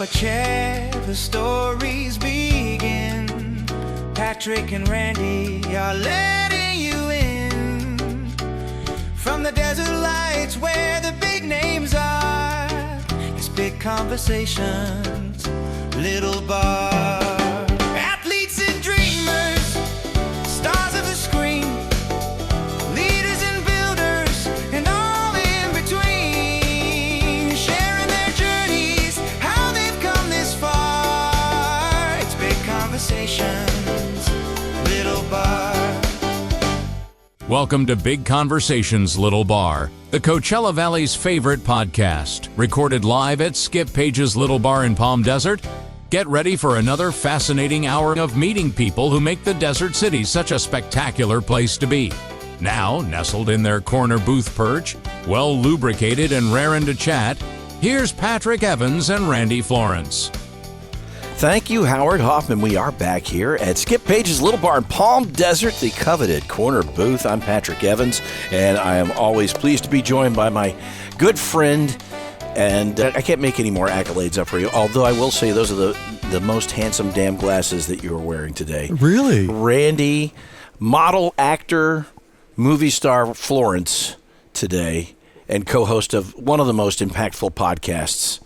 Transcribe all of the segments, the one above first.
a chair, the stories begin. Patrick and Randy are letting you in. From the desert lights where the big names are, it's big conversations, little bar. Athletes and dreamers, stars of the screen, leaders and builders, and all in between, sharing their journeys, how they've come this far. It's big conversations, little bar. Welcome to Big Conversations, Little Bar, the Coachella Valley's favorite podcast, recorded live at Skip Page's Little Bar in Palm Desert. Get ready for another fascinating hour of meeting people who make the desert city such a spectacular place to be. Now, nestled in their corner booth perch, well lubricated and raring to chat, here's Patrick Evans and Randy Florence. Thank you, Howard Hoffman. We are back here at Skip Page's Little Bar in Palm Desert, the coveted corner booth. I'm Patrick Evans, and I am always pleased to be joined by my good friend, and I can't make any more accolades up for you, although I will say those are the most handsome damn glasses that you are wearing today. Really? Randy, model, actor, movie star Florence today, and co-host of one of the most impactful podcasts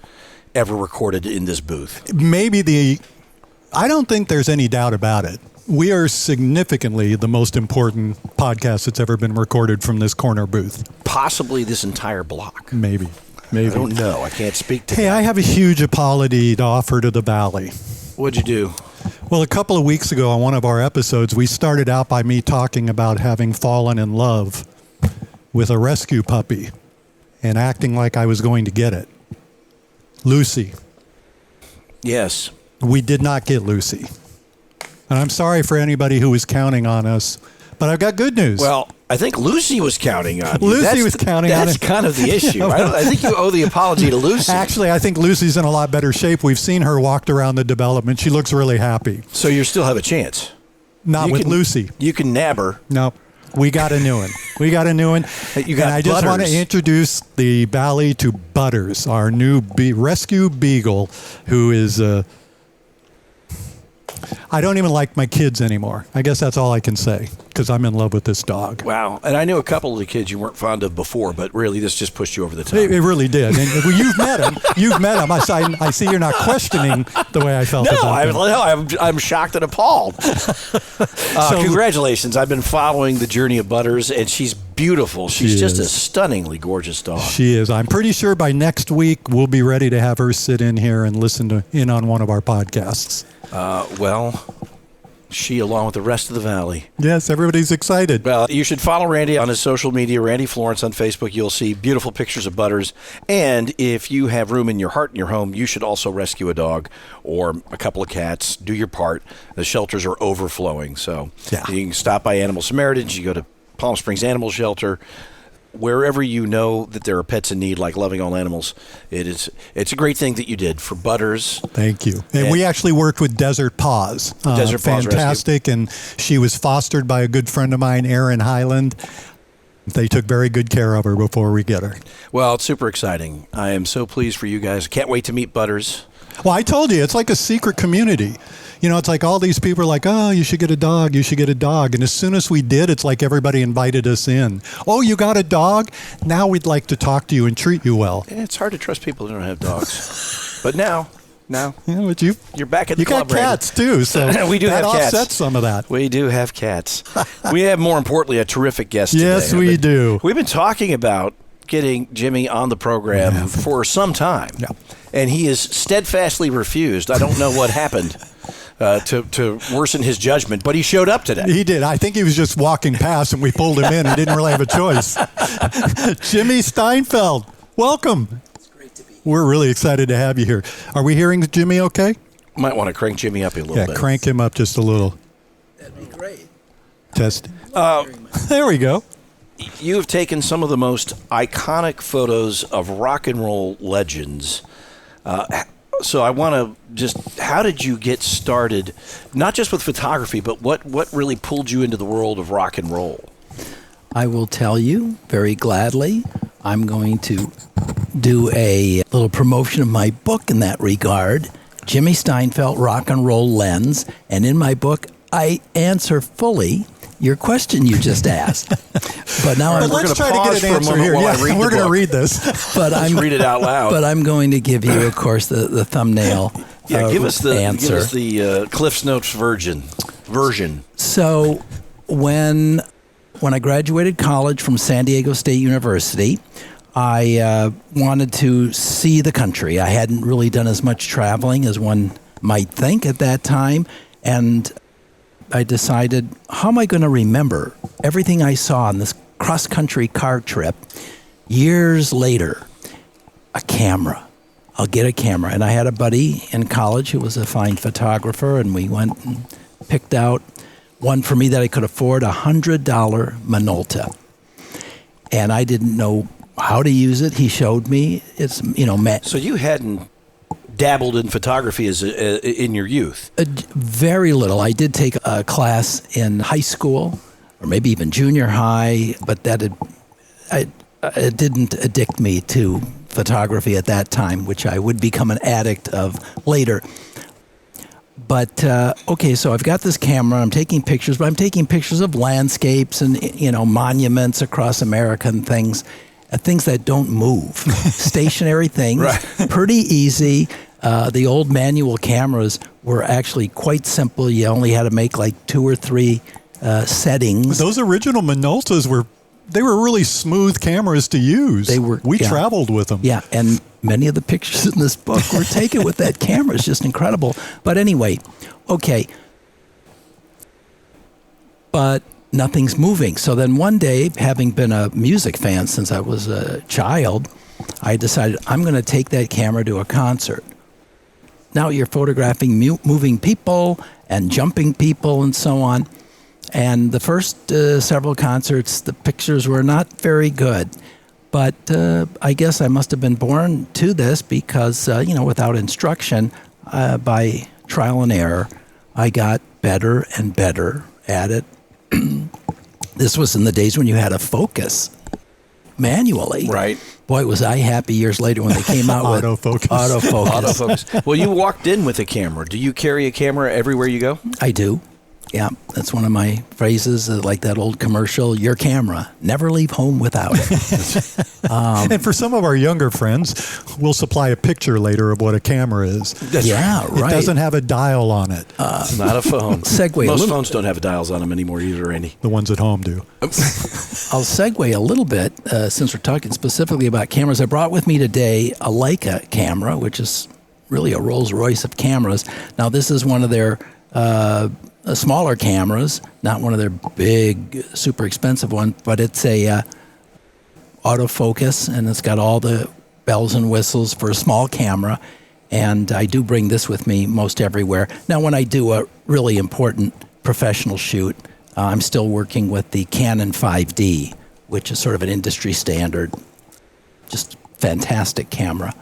ever recorded in this booth. I don't think there's any doubt about it. We are significantly the most important podcast that's ever been recorded from this corner booth. Possibly this entire block. Maybe. I don't know. I can't speak to Hey, that. I have a huge apology to offer to the Valley. What'd you do? Well, a couple of weeks ago on one of our episodes, we started out by me talking about having fallen in love with a rescue puppy and acting like I was going to get it. Lucy. Yes. We did not get Lucy. And I'm sorry for anybody who was counting on us, but I've got good news. Well, I think Lucy was counting on you. Lucy was counting on That's it. kind of the issue. I think you owe the apology to Lucy. Actually, I think Lucy's in a lot better shape. We've seen her walked around the development. She looks really happy. So you still have a chance. Not with Lucy. You can nab her. No. We got a new one. You got and I just want to Butters. introduce the Valley to Butters, our new rescue beagle, who is... I don't even like my kids anymore. I guess that's all I can say, because I'm in love with this dog. Wow. And I knew a couple of the kids you weren't fond of before, but really this just pushed you over the top. It really did. And you've met him. I see you're not questioning the way I felt about him. I'm shocked and appalled. Congratulations. I've been following the journey of Butters, and she's beautiful. She's just a stunningly gorgeous dog. She is. I'm pretty sure by next week we'll be ready to have her sit in here and listen in on one of our podcasts. Well, she along with the rest of the Valley. Yes, everybody's excited. Well, you should follow Randy on his social media, Randy Florence on Facebook. You'll see beautiful pictures of Butters. And if you have room in your heart and your home, you should also rescue a dog or a couple of cats. Do your part. The shelters are overflowing. So You can stop by Animal Samaritans. You go to Palm Springs Animal Shelter. Wherever you know that there are pets in need, like loving all animals, it's a great thing that you did for Butters. Thank you. And we actually worked with Desert Paws. Desert Paws fantastic, and she was fostered by a good friend of mine, Aaron Highland. They took very good care of her before we get her. Well, it's super exciting. I am so pleased for you guys. Can't wait to meet Butters. Well, I told you, it's like a secret community. You know, it's like all these people are like, oh, you should get a dog, you should get a dog. And as soon as we did, it's like everybody invited us in. Oh, you got a dog? Now we'd like to talk to you and treat you well. It's hard to trust people who don't have dogs. But now, yeah, but you're back at the club, You got cats, too, so we do that have cats. offsets some of that. We do have cats. We have, more importantly, a terrific guest today. Yes, we do. We've been talking about getting Jimmy on the program for some time. Yeah. And he has steadfastly refused. I don't know what happened to worsen his judgment, but he showed up today. He did. I think he was just walking past and we pulled him in. He didn't really have a choice. Jimmy Steinfeldt, welcome. It's great to be here. We're really excited to have you here. Are we hearing Jimmy okay? Might want to crank Jimmy up a little bit. Yeah, crank him up just a little. That'd be great. Test. Very much. There we go. You have taken some of the most iconic photos of rock and roll legends. So I want to just, how did you get started, not just with photography, but what really pulled you into the world of rock and roll? I will tell you very gladly. I'm going to do a little promotion of my book in that regard, Jimmy Steinfeldt, Rock and Roll Lens. And in my book, I answer fully your question you just asked. But now We're Let's gonna try to pause get for an a answer moment here. while I Yeah, read the we're going to book. read this. but Let's read it out loud. But I'm going to give you, of course, the thumbnail Give us the answer. Cliff's Notes version. So when I graduated college from San Diego State University, I wanted to see the country. I hadn't really done as much traveling as one might think at that time, and I decided, how am I going to remember everything I saw on this cross-country car trip years later? A camera. I'll get a camera. And I had a buddy in college who was a fine photographer, and we went and picked out one for me that I could afford, $100 Minolta. And I didn't know how to use it. He showed me. It's, So you hadn't dabbled in photography in your youth? Very little. I did take a class in high school, or maybe even junior high, but it didn't addict me to photography at that time, which I would become an addict of later. But, okay, so I've got this camera. I'm taking pictures, but I'm taking pictures of landscapes and, monuments across America and things that don't move. Stationary things, Right. Pretty easy. The old manual cameras were actually quite simple. You only had to make like 2 or 3 settings. Those original Minoltas were really smooth cameras to use. We traveled with them. Yeah, and many of the pictures in this book were taken with that camera. It's just incredible. But anyway, okay. But nothing's moving. So then one day, having been a music fan since I was a child, I decided I'm going to take that camera to a concert. Now you're photographing moving people and jumping people and so on. And the first several concerts, the pictures were not very good. But I guess I must have been born to this because, without instruction, by trial and error, I got better and better at it. This was in the days when you had to focus manually. Right. Boy, was I happy years later when they came out with Autofocus. Autofocus. Well, you walked in with a camera. Do you carry a camera everywhere you go? I do. Yeah, that's one of my phrases, like that old commercial, your camera, never leave home without it. And for some of our younger friends, we'll supply a picture later of what a camera is. Yeah, right. It doesn't have a dial on it. It's not a phone. Most phones don't have dials on them anymore either, Randy. The ones at home do. I'll segue a little bit, since we're talking specifically about cameras. I brought with me today a Leica camera, which is really a Rolls Royce of cameras. Now, this is one of their smaller cameras, not one of their big, super expensive ones, but it's a autofocus, and it's got all the bells and whistles for a small camera. And I do bring this with me most everywhere. Now, when I do a really important professional shoot, I'm still working with the Canon 5D, which is sort of an industry standard, just fantastic camera.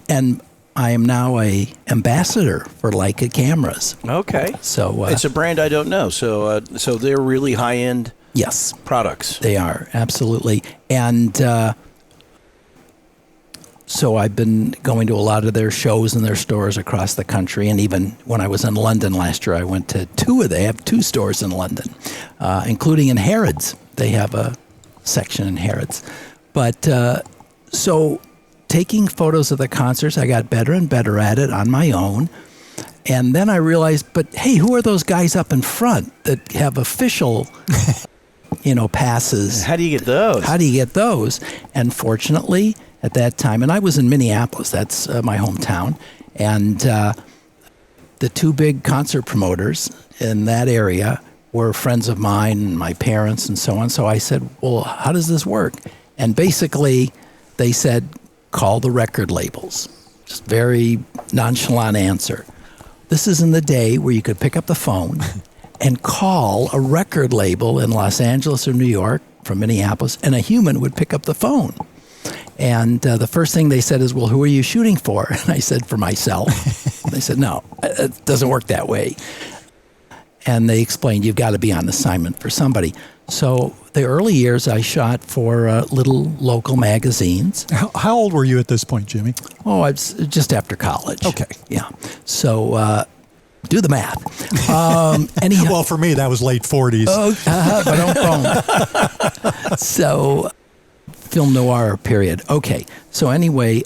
And I am now a ambassador for Leica cameras. Okay. So it's a brand I don't know. So they're really high-end yes, products. they are, absolutely. And so I've been going to a lot of their shows and their stores across the country. And even when I was in London last year, I went to they have 2 stores in London, including in Harrods. They have a section in Harrods. But so taking photos of the concerts, I got better and better at it on my own. And then I realized, but hey, who are those guys up in front that have official, passes? How do you get those? How do you get those? And fortunately, at that time, and I was in Minneapolis, that's my hometown, and the 2 big concert promoters in that area were friends of mine and my parents and so on. So I said, well, how does this work? And basically, they said, call the record labels. Just very nonchalant answer. This is in the day where you could pick up the phone and call a record label in Los Angeles or New York from Minneapolis, and a human would pick up the phone. And the first thing they said is, well, who are you shooting for? And I said, for myself. They said, no, it doesn't work that way. and they explained you've got to be on assignment for somebody. So the early years I shot for little local magazines. How old were you at this point, Jimmy? Oh, I was just after college. Okay. Yeah. So do the math. Anyhow. Well, for me, that was late 40s. So film noir period. Okay. So anyway,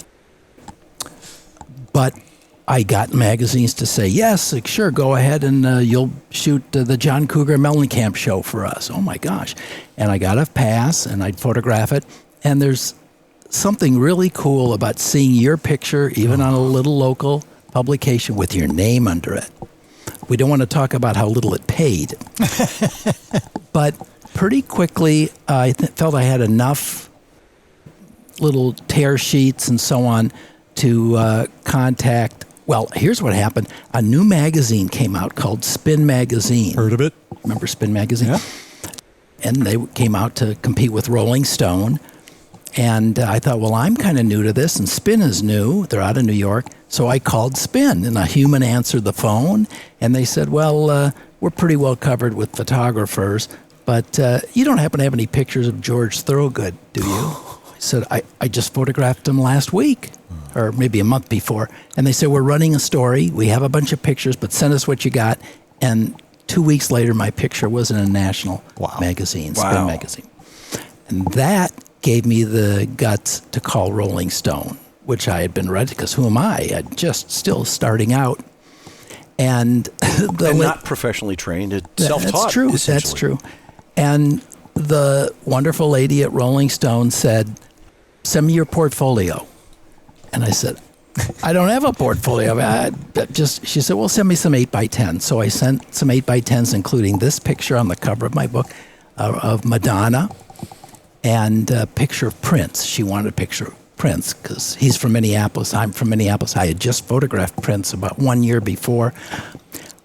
but I got magazines to say, yes, like, sure, go ahead and you'll shoot the John Cougar Mellencamp show for us. Oh, my gosh. And I got a pass, and I'd photograph it. And there's something really cool about seeing your picture, even on a little local publication, with your name under it. We don't want to talk about how little it paid. But pretty quickly, I felt I had enough little tear sheets and so on to contact. Well, here's what happened. A new magazine came out called Spin Magazine. Heard of it? Remember Spin Magazine? Yeah. And they came out to compete with Rolling Stone. And I thought, well, I'm kind of new to this, and Spin is new. They're out of New York. So I called Spin, and a human answered the phone. And they said, well, we're pretty well covered with photographers, but you don't happen to have any pictures of George Thorogood, do you? I said, I just photographed him last week, or maybe a month before. And they said, we're running a story. We have a bunch of pictures, but send us what you got. And 2 weeks later, my picture was in a national magazine, Spin Magazine. And that gave me the guts to call Rolling Stone, which I had been ready, because who am I? I'm just still starting out. And not professionally trained, it's self-taught. That's true. That's true. And the wonderful lady at Rolling Stone said, send me your portfolio. And I said, I don't have a portfolio. She said, well, send me some 8x10. So I sent some 8x10s, including this picture on the cover of my book of Madonna and a picture of Prince. She wanted a picture of Prince because he's from Minneapolis. I'm from Minneapolis. I had just photographed Prince about 1 year before.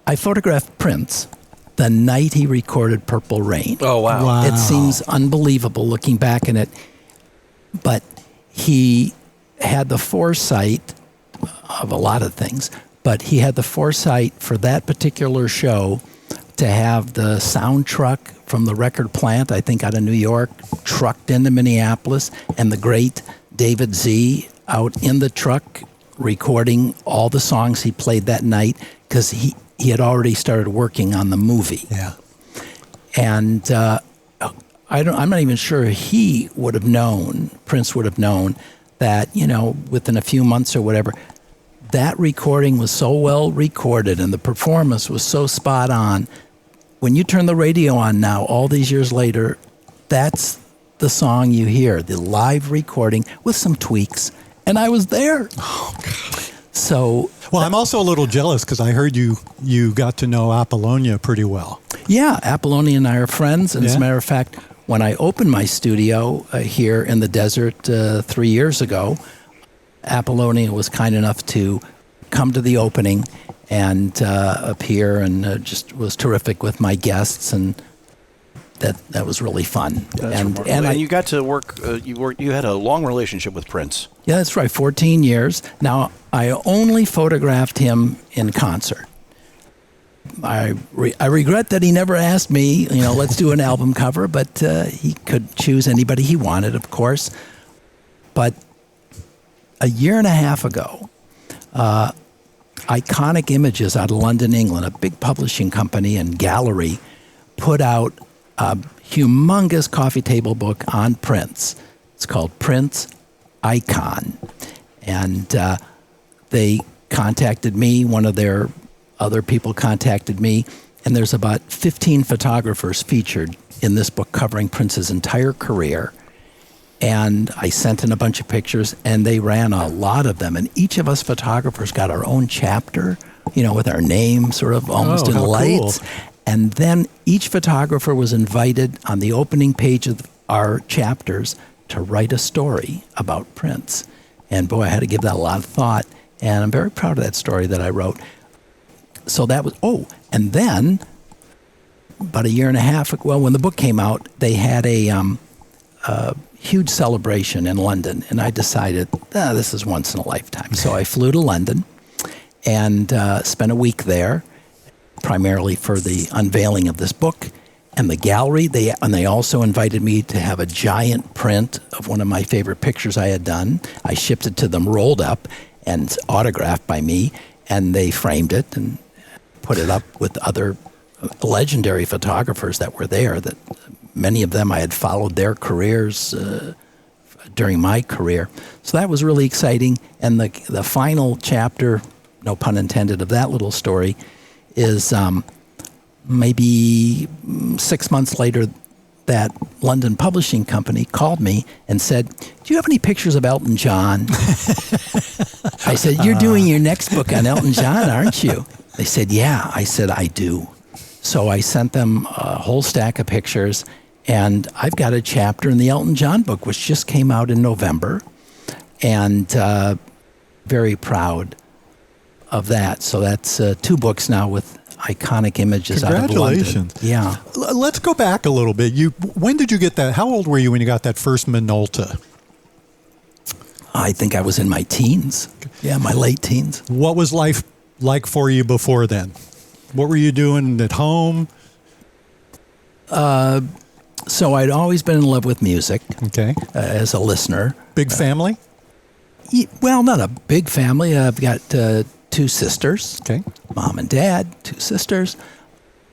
I photographed Prince the night he recorded Purple Rain. Oh, wow. It seems unbelievable looking back in it. But he had the foresight of a lot of things, but he had the foresight for that particular show to have the sound truck from the record plant, I think out of New York, trucked into Minneapolis, and the great David Z out in the truck recording all the songs he played that night, because he had already started working on the movie. Yeah. And I'm not even sure he would have known, Prince would have known, that, within a few months or whatever, that recording was so well recorded and the performance was so spot on. When you turn the radio on now, all these years later, that's the song you hear, the live recording with some tweaks. And I was there. Oh, God. So, well, I'm also a little jealous because I heard you got to know Apollonia pretty well. Yeah, Apollonia and I are friends. And as a matter of fact, when I opened my studio here in the desert 3 years ago, Apollonia was kind enough to come to the opening and appear, and just was terrific with my guests, and that was really fun. And you got to work. You had a long relationship with Prince. Yeah, that's right. 14 years. Now I only photographed him in concert. I regret that he never asked me, let's do an album cover, but he could choose anybody he wanted, of course. But a year and a half ago, Iconic Images out of London, England, a big publishing company and gallery, put out a humongous coffee table book on Prince. It's called Prince Icon. And they contacted me, one of their other people contacted me, and there's about 15 photographers featured in this book covering Prince's entire career. And I sent in a bunch of pictures, and they ran a lot of them. And each of us photographers got our own chapter, with our name sort of almost in lights. Cool. And then each photographer was invited on the opening page of our chapters to write a story about Prince. And boy, I had to give that a lot of thought. And I'm very proud of that story that I wrote. So that was, and then about a year and a half ago, when the book came out, they had a huge celebration in London, and I decided, this is once in a lifetime. So I flew to London and spent a week there, primarily for the unveiling of this book and the gallery. They also invited me to have a giant print of one of my favorite pictures I had done. I shipped it to them rolled up and autographed by me, and they framed it and put it up with other legendary photographers that were there. That many of them I had followed their careers during my career. So that was really exciting. And the final chapter, no pun intended, of that little story is maybe 6 months later, that London publishing company called me and said, "Do you have any pictures of Elton John?" I said, "You're doing your next book on Elton John, aren't you?" They said, "Yeah." I said, "I do." So I sent them a whole stack of pictures, and I've got a chapter in the Elton John book, which just came out in November, and very proud of that. So that's 2 books now with iconic images out of London. Congratulations. Yeah. Let's go back a little bit. When did you get that? How old were you when you got that first Minolta? I think I was in my teens. Yeah, my late teens. What was life like for you before then? What were you doing at home? So I'd always been in love with music. Okay. As a listener. Big family? Well, not a big family. I've got 2 sisters. Okay. Mom and dad, 2 sisters.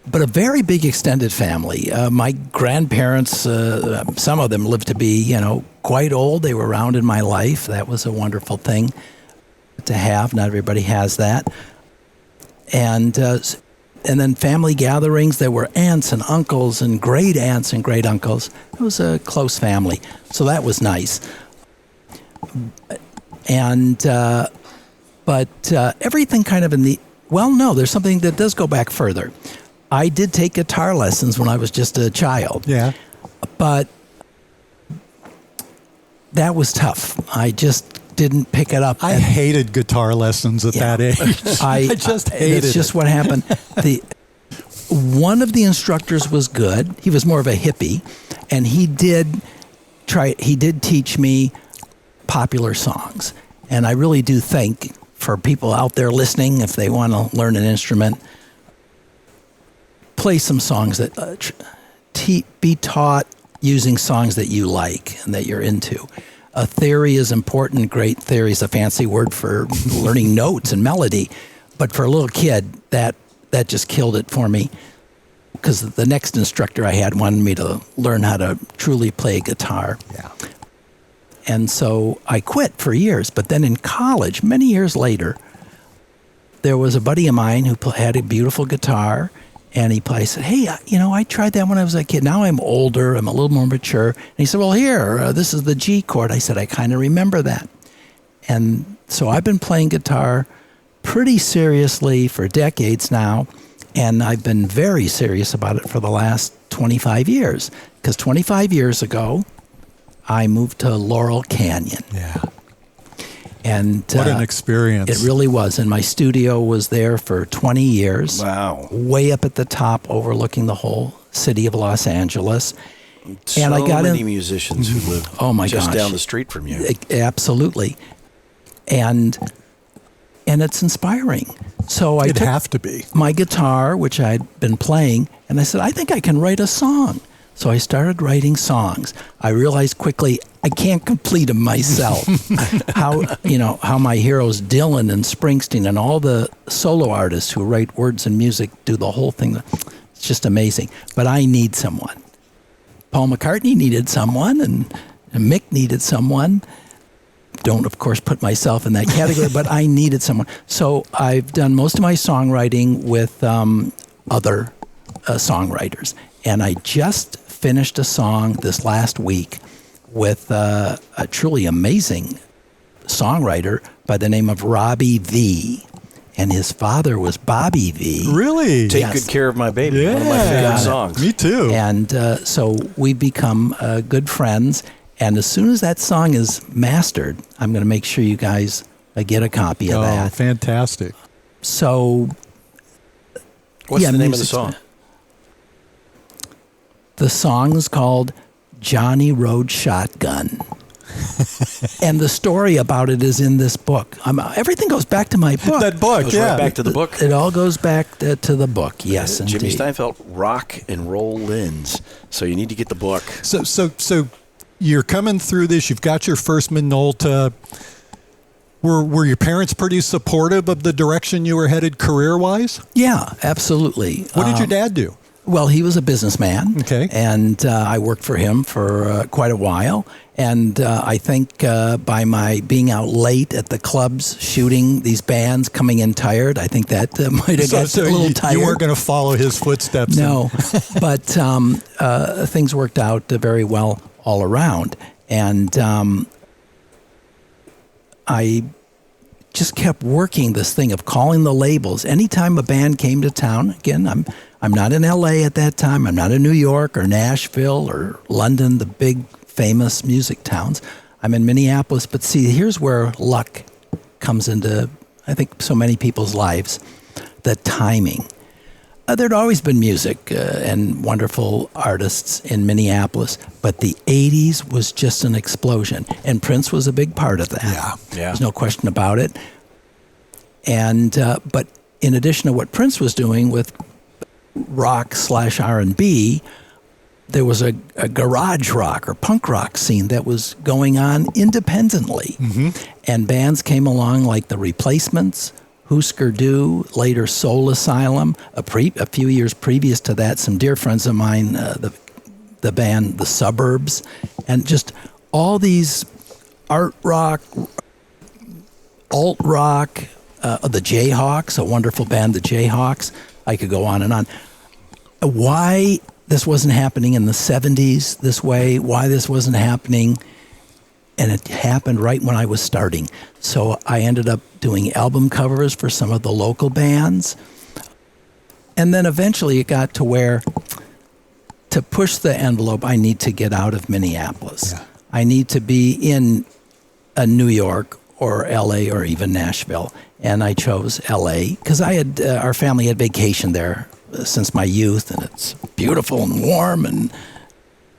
But a very big extended family. My grandparents, some of them lived to be, quite old. They were around in my life. That was a wonderful thing to have. Not everybody has that. And then family gatherings. There were aunts and uncles and great aunts and great uncles. It was a close family. So that was nice. And but everything kind of there's something that does go back further. I did take guitar lessons when I was just a child. Yeah. But that was tough. I just didn't pick it up. I hated guitar lessons at that age. I just hated it. It's just what happened. One of the instructors was good. He was more of a hippie, and he did teach me popular songs. And I really do think for people out there listening, if they want to learn an instrument, play some songs that be taught using songs that you like and that you're into. A theory is important. Great theory is a fancy word for learning notes and melody. But for a little kid, that just killed it for me, because the next instructor I had wanted me to learn how to truly play guitar. Yeah. And so I quit for years. But then in college, many years later, there was a buddy of mine who had a beautiful guitar. And I said, "Hey, I tried that when I was a kid. Now I'm older. I'm a little more mature." And he said, "Well, here, this is the G chord." I said, "I kind of remember that." And so I've been playing guitar pretty seriously for decades now. And I've been very serious about it for the last 25 years. Because 25 years ago, I moved to Laurel Canyon. Yeah. And what an experience. It really was. And my studio was there for 20 years. Wow. Way up at the top, overlooking the whole city of Los Angeles. So and I got many musicians who live just down the street from you. Absolutely. And it's inspiring. So I took have to be. my guitar, which I'd been playing, and I said, "I think I can write a song." So I started writing songs. I realized quickly I can't complete them myself. How my heroes Dylan and Springsteen and all the solo artists who write words and music do the whole thing. It's just amazing. But I need someone. Paul McCartney needed someone, and Mick needed someone. Don't, of course, put myself in that category, but I needed someone. So I've done most of my songwriting with other songwriters. And I just finished a song this last week with a truly amazing songwriter by the name of Robbie V. And his father was Bobby V. Really? Take Good Care of My Baby. Yeah. One of my favorite songs. Me too. And so we become good friends. And as soon as that song is mastered, I'm going to make sure you guys get a copy of that. Oh, fantastic. So, What's the name of the song? The song is called Johnny Rode Shotgun. And the story about it is in this book. Everything goes back to my book. That book, Goes yeah. right back to the book. It all goes back to the book. Yes, indeed. Jimmy Steinfeldt, Rock and Roll Lens. So you need to get the book. So you're coming through this. You've got your first Minolta. Were your parents pretty supportive of the direction you were headed career-wise? Yeah, absolutely. What did your dad do? Well, he was a businessman. Okay. And I worked for him for quite a while. And I think by my being out late at the clubs shooting these bands, coming in tired, I think that might have got a little tired. You weren't going to follow his footsteps. No, but things worked out very well all around. And I just kept working this thing of calling the labels. Anytime a band came to town, again, I'm not in L.A. at that time. I'm not in New York or Nashville or London, the big famous music towns. I'm in Minneapolis. But see, here's where luck comes into, I think, so many people's lives. The timing. There'd always been music and wonderful artists in Minneapolis, but the 80s was just an explosion. And Prince was a big part of that. Yeah. There's no question about it. And but in addition to what Prince was doing with rock/R&B, there was a garage rock or punk rock scene that was going on independently. Mm-hmm. And bands came along like The Replacements, Husker Du, later Soul Asylum. A few years previous to that, some dear friends of mine, the band The Suburbs, and just all these art rock, alt rock, the Jayhawks, a wonderful band, the Jayhawks. I could go on and on. Why this wasn't happening in the 70s this way, why this wasn't happening, and it happened right when I was starting. So I ended up doing album covers for some of the local bands. And then eventually it got to where, to push the envelope, I need to get out of Minneapolis. Yeah. I need to be in New York or LA or even Nashville. And I chose LA because our family had vacationed there since my youth, and it's beautiful and warm and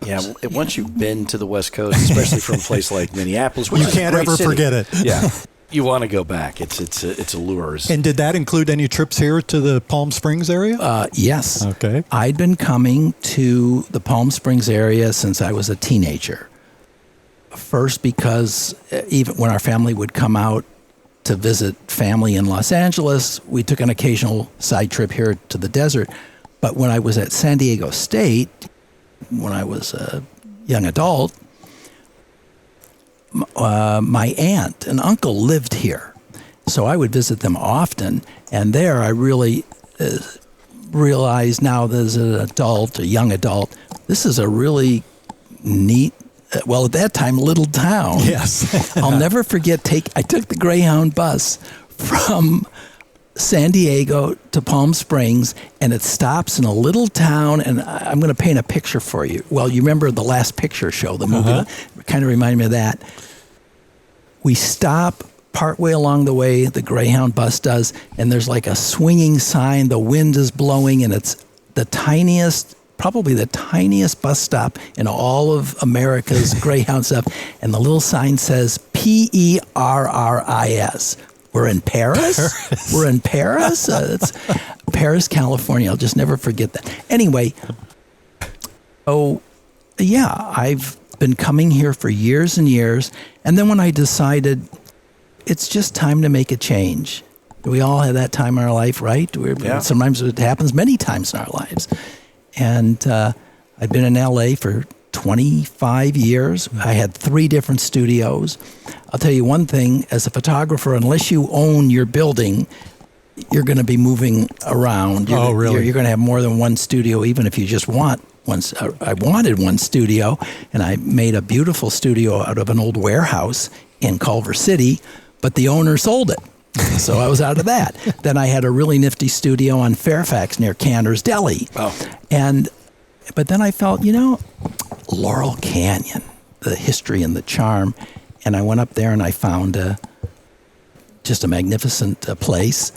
yeah. Once you've been to the West Coast, especially from a place like Minneapolis, which you is a can't great ever city, forget it. Yeah, you want to go back. It's allures. And did that include any trips here to the Palm Springs area? Yes. Okay. I'd been coming to the Palm Springs area since I was a teenager. First, because even when our family would come out to visit family in Los Angeles, we took an occasional side trip here to the desert. But when I was at San Diego State, when I was a young adult, my aunt and uncle lived here. So I would visit them often. And there I really realized now that as an adult, a young adult, this is a really neat, well, at that time, little town. Yes. I'll never forget, I took the Greyhound bus from San Diego to Palm Springs, and it stops in a little town, and I'm going to paint a picture for you. Well, you remember the Last Picture Show, the movie, kind of reminded me of that. We stop partway along the way, the Greyhound bus does, and there's like a swinging sign, the wind is blowing, and it's probably the tiniest bus stop in all of America's Greyhound stuff, and the little sign says Perris. We're in Paris? We're in Paris? It's Paris, California. I'll just never forget that. Anyway, I've been coming here for years and years, and then when I decided it's just time to make a change. We all have that time in our life, right? Sometimes it happens many times in our lives. And I've been in L.A. for 25 years. I had 3 different studios. I'll tell you one thing, as a photographer, unless you own your building, you're going to be moving around. Really? You're going to have more than one studio, even if you just want one. I wanted one studio, and I made a beautiful studio out of an old warehouse in Culver City, but the owner sold it. So I was out of that. Then I had a really nifty studio on Fairfax near Cantor's Deli. Oh. But then I felt, Laurel Canyon, the history and the charm. And I went up there and I found just a magnificent place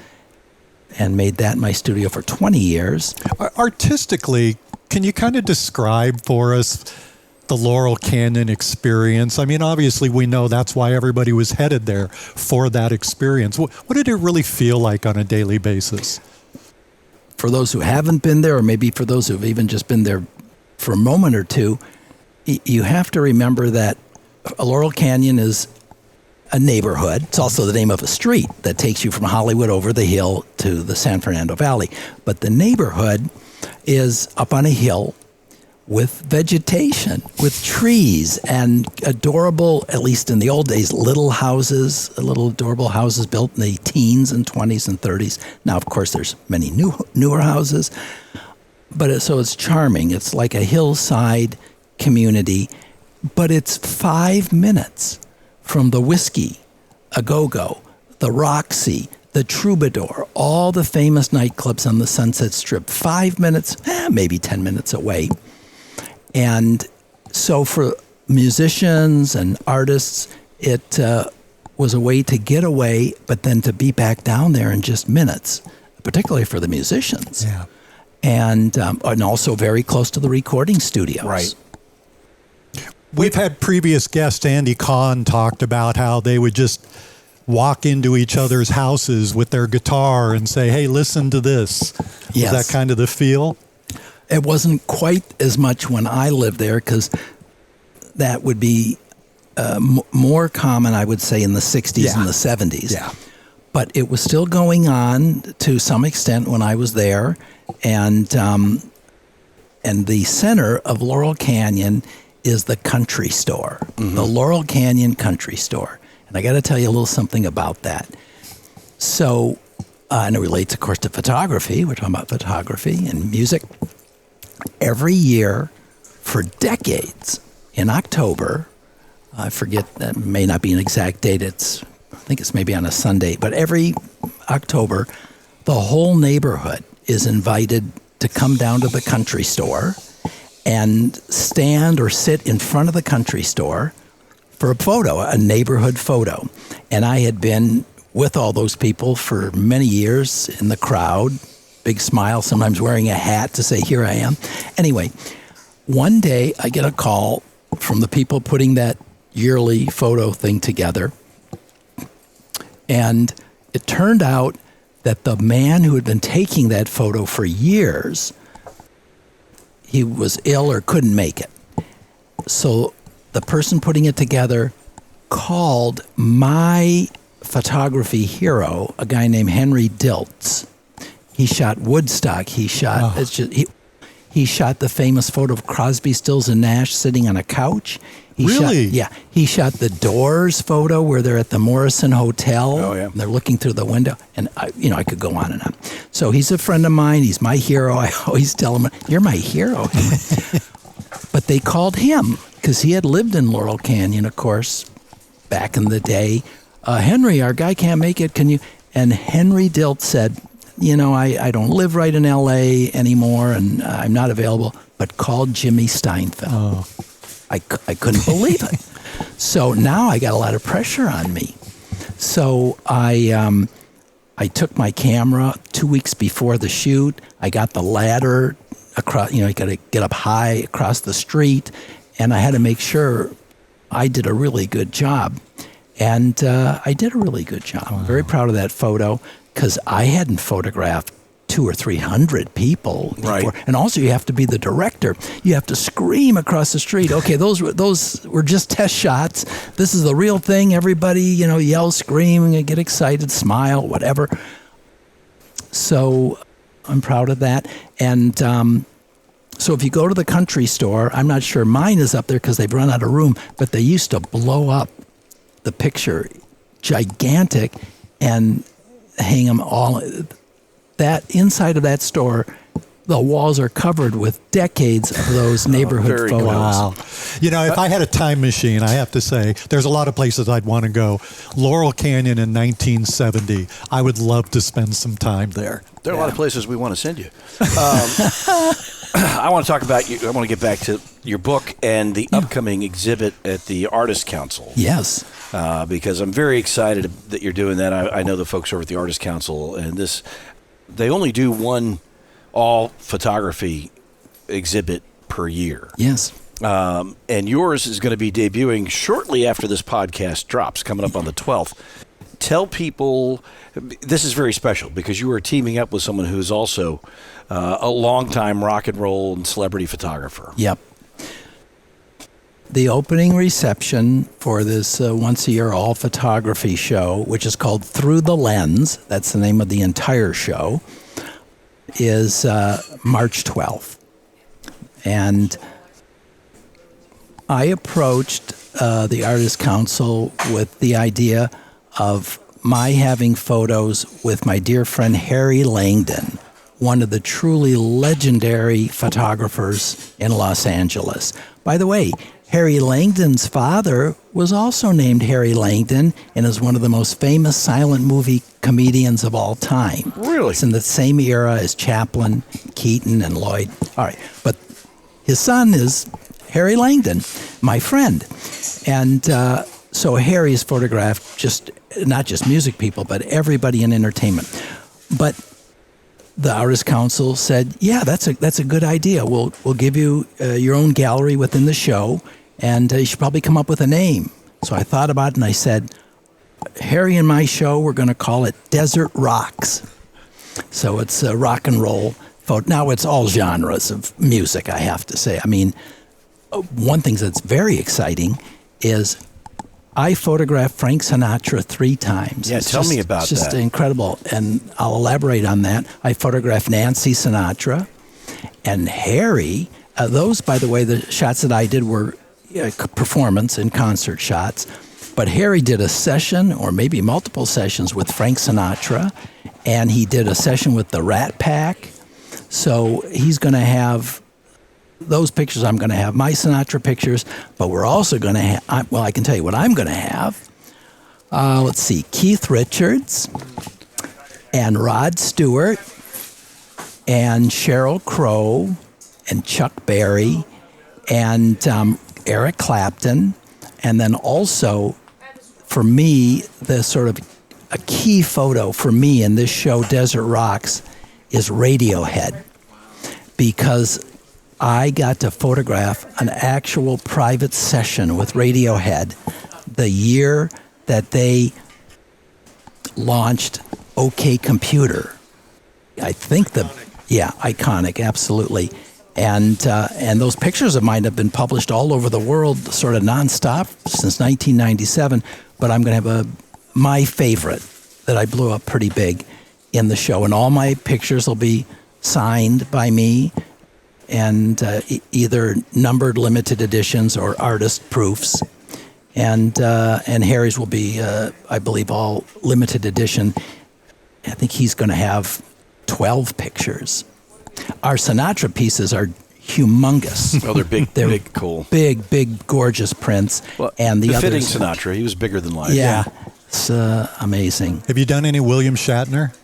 and made that my studio for 20 years. Artistically, can you kind of describe for us the Laurel Canyon experience? I mean, obviously we know that's why everybody was headed there, for that experience. What did it really feel like on a daily basis? For those who haven't been there, or maybe for those who've even just been there for a moment or two, you have to remember that Laurel Canyon is a neighborhood. It's also the name of a street that takes you from Hollywood over the hill to the San Fernando Valley. But the neighborhood is up on a hill with vegetation, with trees, and adorable, at least in the old days, little adorable houses built in the teens and 20s and 30s. Now, of course, there's many newer houses. But so it's charming. It's like a hillside community, but it's 5 minutes from the Whiskey, A Go-Go, the Roxy, the Troubadour, all the famous nightclubs on the Sunset Strip. 5 minutes, maybe 10 minutes away. And so for musicians and artists, it was a way to get away, but then to be back down there in just minutes, particularly for the musicians. Yeah. And also very close to the recording studios. Right. We've had previous guest Andy Kahn talked about how they would just walk into each other's houses with their guitar and say, hey, listen to this. Yes. Was that kind of the feel? It wasn't quite as much when I lived there, because that would be more common, I would say, in the 60s and the 70s. Yeah. But it was still going on to some extent when I was there. And the center of Laurel Canyon is the country store, the Laurel Canyon Country Store. And I got to tell you a little something about that. So, and it relates, of course, to photography. We're talking about photography and music. Every year for decades in October, I forget, that may not be an exact date, I think it's maybe on a Sunday, but every October, the whole neighborhood is invited to come down to the country store and stand or sit in front of the country store for a photo, a neighborhood photo. And I had been with all those people for many years in the crowd, big smile, sometimes wearing a hat to say, here I am. Anyway, one day I get a call from the people putting that yearly photo thing together. And it turned out that the man who had been taking that photo for years, he was ill or couldn't make it. So the person putting it together called my photography hero, a guy named Henry Diltz. He shot Woodstock. He shot he shot the famous photo of Crosby, Stills, and Nash sitting on a couch. Really? He shot the Doors photo where they're at the Morrison Hotel. Oh, yeah. And they're looking through the window. And, I could go on and on. So he's a friend of mine. He's my hero. I always tell him, you're my hero. But they called him because he had lived in Laurel Canyon, of course, back in the day. Henry, our guy can't make it. Can you? And Henry Diltz said, I don't live right in L.A. anymore, and I'm not available, but called Jimmy Steinfeldt. Oh. I couldn't believe it. So now I got a lot of pressure on me. So I took my camera 2 weeks before the shoot. I got the ladder across, you got to get up high across the street, and I had to make sure I did a really good job. And I did a really good job. I'm very proud of that photo because I hadn't photographed 200 or 300 people before. Right. And also you have to be the director. You have to scream across the street, okay, those were just test shots. This is the real thing. Everybody, yell, scream, get excited, smile, whatever. So I'm proud of that. And so if you go to the country store, I'm not sure mine is up there because they've run out of room, but they used to blow up the picture gigantic and hang them all. That inside of that store, the walls are covered with decades of those neighborhood very photos. Wow. If I had a time machine, I have to say, there's a lot of places I'd want to go. Laurel Canyon in 1970, I would love to spend some time there. There are a lot of places we want to send you. I want to talk about you. I want to get back to your book and the upcoming exhibit at the Artist Council. Yes. Because I'm very excited that you're doing that. I know the folks over at the Artist Council, and they only do one all photography exhibit per year. Yes. And yours is going to be debuting shortly after this podcast drops, coming up on the 12th. Tell people, this is very special because you are teaming up with someone who's also a longtime rock and roll and celebrity photographer. Yep. The opening reception for this once-a-year all-photography show, which is called Through the Lens, that's the name of the entire show, is March 12th. And I approached the Artists Council with the idea of my having photos with my dear friend Harry Langdon, one of the truly legendary photographers in Los Angeles. By the way, Harry Langdon's father was also named Harry Langdon and is one of the most famous silent movie comedians of all time. Really? It's in the same era as Chaplin, Keaton, and Lloyd. All right, but his son is Harry Langdon, my friend. And so Harry's photographed not just music people, but everybody in entertainment. But the Artists Council said, yeah, that's a good idea. We'll give you your own gallery within the show, and you should probably come up with a name. So I thought about it, and I said, Harry and my show, we're going to call it Desert Rocks. So it's rock and roll photo. Now it's all genres of music, I have to say. I mean, one thing that's very exciting is I photographed Frank Sinatra 3 times. Yeah, tell me about that. It's just incredible, and I'll elaborate on that. I photographed Nancy Sinatra and Harry. Those, by the way, the shots that I did were performance and concert shots. But Harry did a session, or maybe multiple sessions, with Frank Sinatra, and he did a session with the Rat Pack. So he's going to have those pictures. I'm going to have my Sinatra pictures, but we're also going to have, well, I can tell you what I'm going to have. Let's see, Keith Richards and Rod Stewart and Sheryl Crow and Chuck Berry and Eric Clapton. And then also, for me, the sort of a key photo for me in this show, Desert Rocks, is Radiohead, because I got to photograph an actual private session with Radiohead the year that they launched OK Computer. I think iconic, absolutely. And those pictures of mine have been published all over the world, sort of nonstop since 1997. But I'm going to have my favorite that I blew up pretty big in the show, and all my pictures will be signed by me, and either numbered limited editions or artist proofs. And Harry's will be, I believe, all limited edition. I think he's going to have 12 pictures. Our Sinatra pieces are humongous. Oh, they're big, big, cool. Big, gorgeous prints. Well, and the befitting others, Sinatra. He was bigger than life. Yeah, it's amazing. Have you done any William Shatner?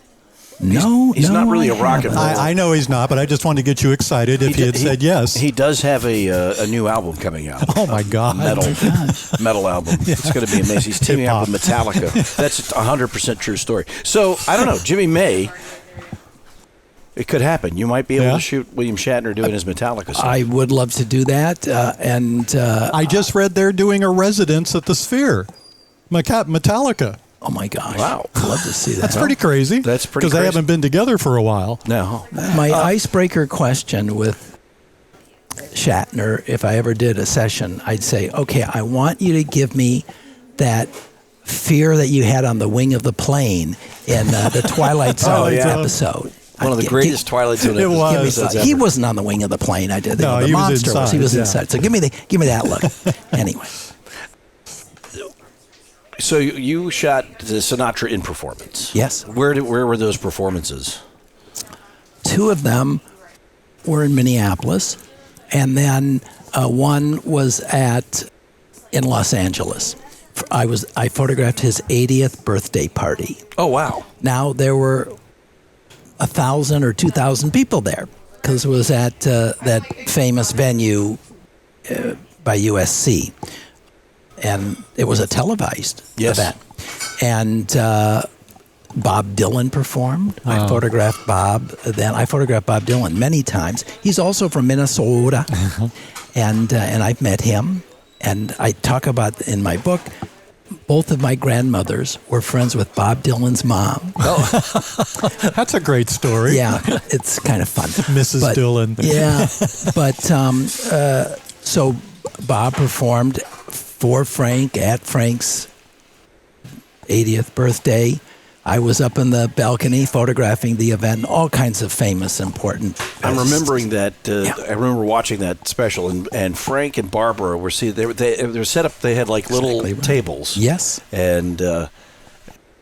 No, he's not really a rock and roll. I know he's not, but I just wanted to get you excited if he had said yes. He does have a new album coming out. Oh my God! Metal album. Yeah. It's going to be amazing. He's teaming up with Metallica. That's 100% true story. So I don't know, Jimmy May. It could happen. You might be able to shoot William Shatner doing his Metallica song. I would love to do that. I just read they're doing a residence at the Sphere. Metallica. Oh my gosh! Wow, I'd love to see that. That's pretty crazy. That's pretty because they haven't been together for a while. No. My icebreaker question with Shatner, if I ever did a session, I'd say, okay, I want you to give me that fear that you had on the wing of the plane in the Twilight Zone episode. One of the greatest Twilight Zone episodes ever. He wasn't on the wing of the plane. I did. No, the he monster was inside. He was inside. So give me that look. Anyway. So you shot the Sinatra in performance. Yes. Where were those performances? 2 of them were in Minneapolis, and then one was in Los Angeles. I photographed his 80th birthday party. Oh wow! Now there were 1,000 or 2,000 people there because it was at that famous venue by USC. And it was a televised event. And Bob Dylan performed. I photographed Bob then. I photographed Bob Dylan many times. He's also from Minnesota. and I've met him. And I talk about in my book, both of my grandmothers were friends with Bob Dylan's mom. That's a great story. Yeah, it's kind of fun. Mrs. Dylan. Yeah, but so Bob performed for Frank at Frank's 80th birthday. I was up in the balcony photographing the event, and all kinds of famous, important. I'm remembering that. I remember watching that special, and Frank and Barbara were they were set up. They had like little tables. Yes. And I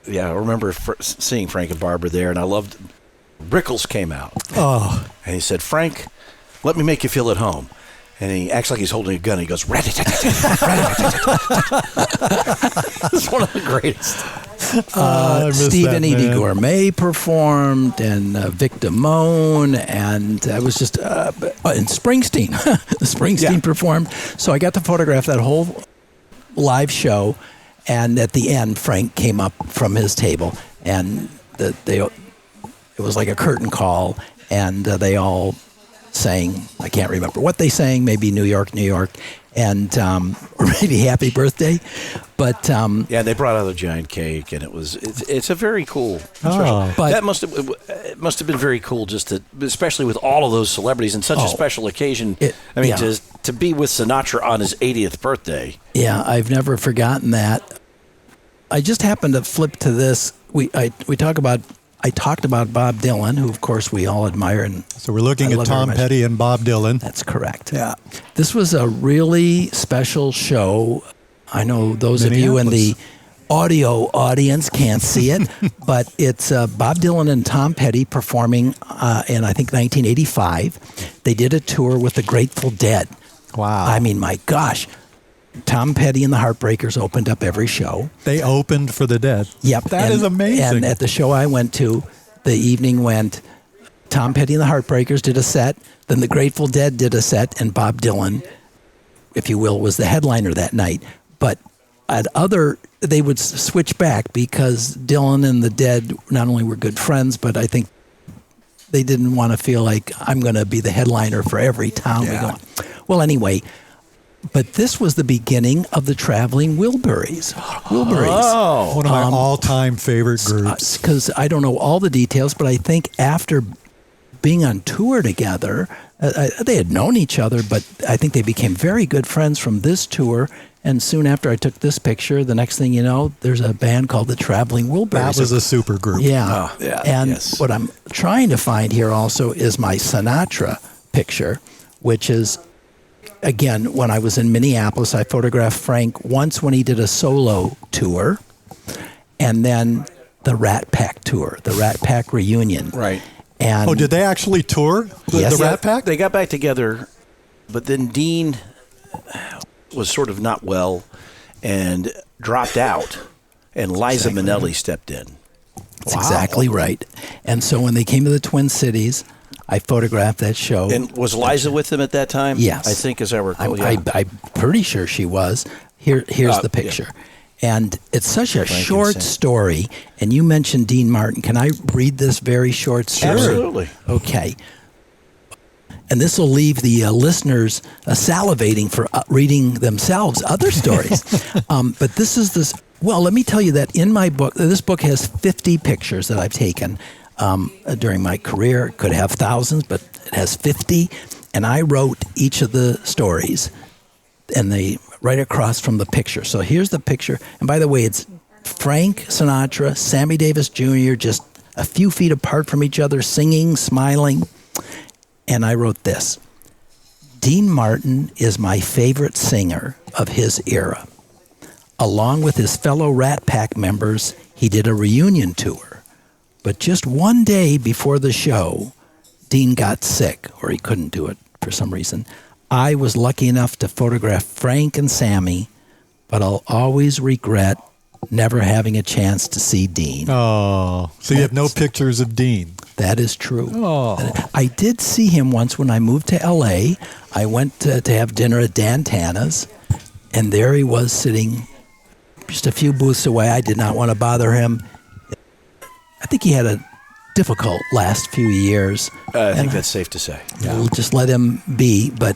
remember seeing Frank and Barbara there, and I loved. Rickles came out. Oh. And he said, "Frank, let me make you feel at home." And he acts like he's holding a gun. He goes, "Rat-a-tat-tat, rat-a-tat-tat." It's one of the greatest. Stephen Edie Gourmet performed, and Vic Damone, and I was just and Springsteen. Springsteen performed. So I got to photograph that whole live show, and at the end, Frank came up from his table, and it was like a curtain call, and they all sang, I can't remember what they sang, maybe New York, New York, and or maybe Happy Birthday, but they brought out a giant cake, and it's a very cool. Oh. But that must have been very cool, just to, especially with all of those celebrities and such a special occasion. To be with Sinatra on his 80th birthday. Yeah, I've never forgotten that. I just happened to flip to this. I talked about Bob Dylan, who, of course, we all admire. And so we're looking at Tom Petty and Bob Dylan. That's correct. Yeah. This was a really special show. I know those of you in the audio audience can't see it, but it's Bob Dylan and Tom Petty performing in, I think, 1985. They did a tour with the Grateful Dead. Wow. I mean, my gosh. Tom Petty and the Heartbreakers opened up every show. They opened for the Dead. Yep. That is amazing. And at the show I went to, the evening went Tom Petty and the Heartbreakers did a set, then the Grateful Dead did a set, and Bob Dylan, if you will, was the headliner that night. But they would switch back because Dylan and the Dead not only were good friends, but I think they didn't want to feel like I'm going to be the headliner for every town we go on. Well, anyway, but this was the beginning of the Traveling Wilburys. Oh, one of my all-time favorite groups. Because I don't know all the details, but I think after being on tour together, they had known each other, but I think they became very good friends from this tour. And soon after I took this picture, the next thing you know, there's a band called the Traveling Wilburys. That was a super group. Yeah. What I'm trying to find here also is my Sinatra picture, which is, again, when I was in Minneapolis, I photographed Frank once when he did a solo tour, and then the Rat Pack tour, the Rat Pack reunion. Right. And did they actually tour Yes. the Rat Pack? They got back together, but then Dean was sort of not well and dropped out, and Liza Minnelli stepped in. That's exactly right. And so when they came to the Twin Cities, I photographed that show. And was Liza with them at that time? Yes. I think, as I recall. I'm pretty sure she was. Here's the picture. Yeah. And it's such a short story. And you mentioned Dean Martin. Can I read this very short story? Absolutely. Okay. And this will leave the listeners salivating for reading themselves other stories. But this is this. Well, let me tell you that in my book, this book has 50 pictures that I've taken during my career. It could have thousands, but it has 50. And I wrote each of the stories, and they right across from the picture. So here's the picture. And by the way, it's Frank Sinatra, Sammy Davis Jr., just a few feet apart from each other, singing, smiling. And I wrote this: Dean Martin is my favorite singer of his era. Along with his fellow Rat Pack members, he did a reunion tour. But just one day before the show, Dean got sick, or he couldn't do it for some reason. I was lucky enough to photograph Frank and Sammy, but I'll always regret never having a chance to see Dean. Oh, so you have no pictures of Dean? That is true. Oh. I did see him once when I moved to L.A. I went to have dinner at Dan Tana's, and there he was sitting just a few booths away. I did not want to bother him. I think he had a difficult last few years. I think that's safe to say. We'll just let him be. But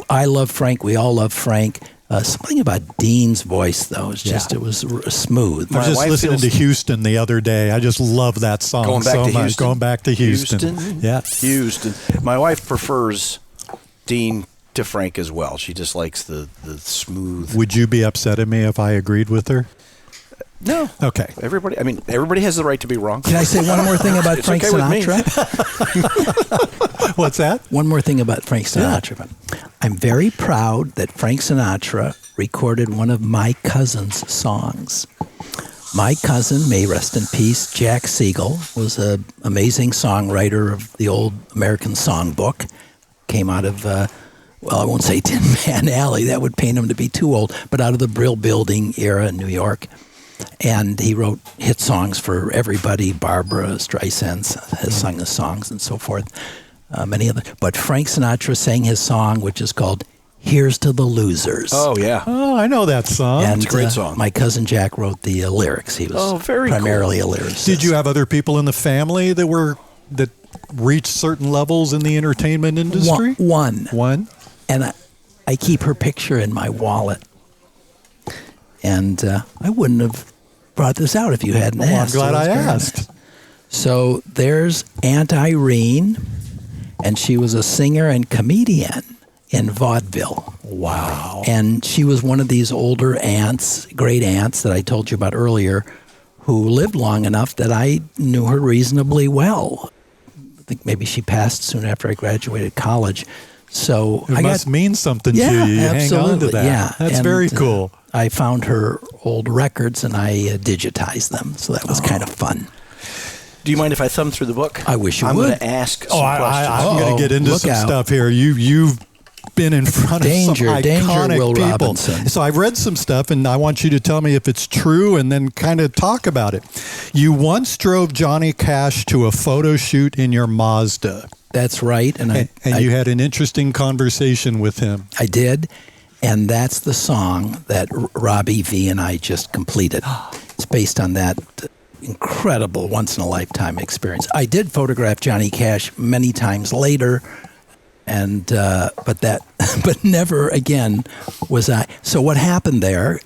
I love Frank. We all love Frank. Something about Dean's voice, though. It's just, it was smooth. I was just wife listening feels- to Houston the other day. I just love that song Going back so to much. Houston? Going back to Houston. Yeah. Houston. My wife prefers Dean to Frank as well. She just likes the smooth. Would you be upset at me if I agreed with her? No. Okay. Everybody has the right to be wrong. Can I say one more thing about It's Frank okay with me. Sinatra? What's that? One more thing about Frank Sinatra. I'm very proud that Frank Sinatra recorded one of my cousin's songs. My cousin, may rest in peace, Jack Siegel, was an amazing songwriter of the old American songbook. Came out of, I won't say Tin Man Alley. That would paint him to be too old, but out of the Brill Building era in New York. And he wrote hit songs for everybody. Barbara Streisand has sung his songs and so forth. Many other. But Frank Sinatra sang his song, which is called "Here's to the Losers." Oh, yeah. Oh, I know that song. And It's a great song. my cousin Jack wrote the lyrics. He was very primarily a lyricist. Did you have other people in the family that reached certain levels in the entertainment industry? One. And I keep her picture in my wallet. And I wouldn't have brought this out if you hadn't I'm asked. glad So I it's very asked. nice. So there's Aunt Irene, and she was a singer and comedian in vaudeville. Wow. And she was one of these older aunts, great aunts that I told you about earlier, who lived long enough that I knew her reasonably well. I think maybe she passed soon after I graduated college. So It I must mean something yeah, to you. You absolutely. hang on to that. Yeah. That's And, very cool. I found her old records and I digitized them, so that was kind of fun. Do you mind if I thumb through the book? I wish you I'm would. going to ask some I'm questions. going to get into Look some out. stuff here. You've been in front Danger, of some danger, iconic Will people. Robinson. So I've read some stuff, and I want you to tell me if it's true, and then kind of talk about it. You once drove Johnny Cash to a photo shoot in your Mazda, That's right, and you had an interesting conversation with him. I did, and that's the song that Robbie V and I just completed. It's based on that incredible once-in-a-lifetime experience. I did photograph Johnny Cash many times later, and but never again was I. So what happened there?